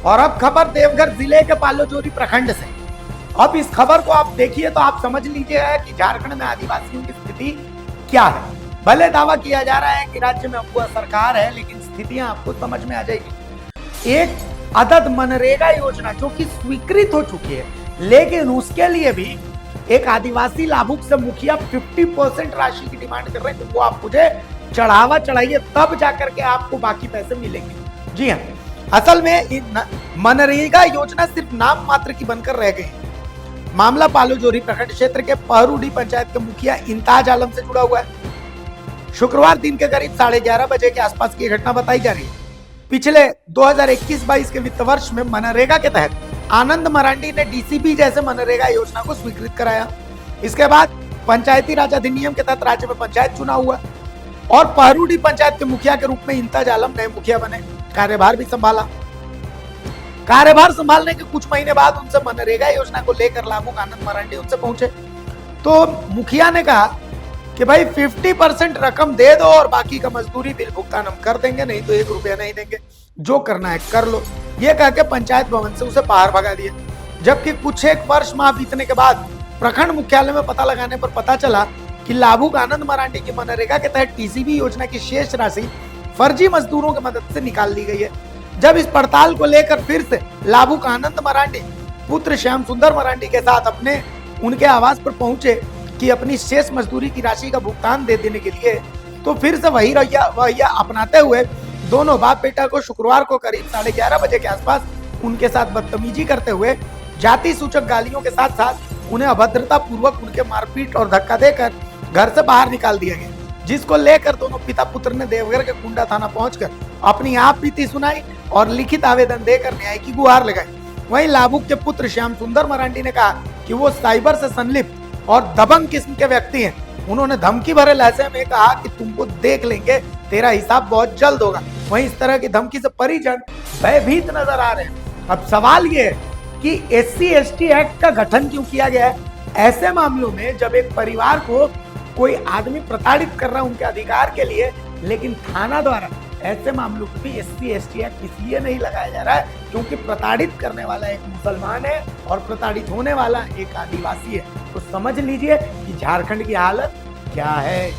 और अब खबर देवघर जिले के पालोचोरी प्रखंड से। अब इस खबर को आप देखिए तो आप समझ लीजिए कि झारखंड में आदिवासियों की स्थिति क्या है। भले दावा किया जा रहा है कि राज्य में अफवाह सरकार है, लेकिन स्थितियां आपको समझ में आ जाएगी। एक अदद मनरेगा योजना जो कि स्वीकृत हो चुकी है, लेकिन उसके लिए भी एक आदिवासी लाभुक से मुखिया 50% राशि की डिमांड कर रहे हैं कि वो आप मुझे चढ़ावा चढ़ाइए, तब जाकर के आपको बाकी पैसे मिलेंगे। जी हाँ, असल में मनरेगा योजना सिर्फ नाम मात्र की बनकर रह गई। मामला पालोजोरी प्रखंड क्षेत्र के पहरूडी पंचायत के मुखिया इंताज आलम से जुड़ा हुआ है। शुक्रवार दिन के करीब 11:30 बजे के आसपास की घटना बताई जा रही है। पिछले 2021-22 के वित्त वर्ष में मनरेगा के तहत आनंद मरांडी ने डीसीपी जैसे मनरेगा योजना को स्वीकृत कराया। इसके बाद पंचायती राज अधिनियम के तहत राज्य में पंचायत चुनाव हुआ और पहरूडी पंचायत के मुखिया के रूप में इंताज आलम नए मुखिया बने। कार्यभार भी संभाला। कार्यभार संभालने के कुछ महीने बाद उनसे मनरेगा योजना को लेकर लाभुक आनंद मरांडी उनसे पहुंचे तो मुखिया ने कहा कि भाई 50% रकम दे दो और बाकी का मजदूरी बिल भुगतान हम कर देंगे, नहीं तो 1 रुपया नहीं देंगे, जो करना है कर लो। ये कह के पंचायत भवन से उसे बाहर भगा दिया। जबकि कुछ एक वर्ष माह बीतने के बाद प्रखंड मुख्यालय में पता लगाने पर पता चला कि लाभुक आनंद मरांडी की मनरेगा के तहत टीसीबी योजना की शेष राशि फर्जी मजदूरों की मदद से निकाल ली गई है। जब इस पड़ताल को लेकर फिर से लाभुक आनंद मरांडी पुत्र श्याम सुंदर मरांडी के साथ उनके आवास पर पहुंचे कि अपनी शेष मजदूरी की राशि का भुगतान दे देने के लिए, तो फिर से वही रवैया अपनाते हुए दोनों बाप बेटा को शुक्रवार को करीब 11:30 बजे के आसपास उनके साथ बदतमीजी करते हुए जाति सूचक गालियों के साथ साथ उन्हें अभद्रता पूर्वक उनके मारपीट और धक्का देकर घर से बाहर निकाल दिया गया, जिसको लेकर दोनों पिता पुत्र ने देवघर के कुंडा थाना पहुंचकर अपनी आप बीती सुनाई और लिखित आवेदन देकर न्याय की गुहार लगाई। वहीं लाभुक के पुत्र श्याम सुंदर मरांडी ने कहा कि वो साइबर से संलिप्त और दबंग किस्म के व्यक्ति हैं। उन्होंने धमकी भरे लहजे में कहा कि तुमको देख लेंगे, तेरा हिसाब बहुत जल्द होगा। वहीं इस तरह की धमकी से परिजन भयभीत नजर आ रहे हैं। अब सवाल ये है कि SC/ST एक्ट का गठन क्यों किया गया है? ऐसे मामलों में जब एक परिवार को कोई आदमी प्रताड़ित कर रहा है उनके अधिकार के लिए, लेकिन थाना द्वारा ऐसे मामलों को भी SC/ST एक्ट इसलिए नहीं लगाया जा रहा है क्योंकि प्रताड़ित करने वाला एक मुसलमान है और प्रताड़ित होने वाला एक आदिवासी है। तो समझ लीजिए कि झारखंड की हालत क्या है।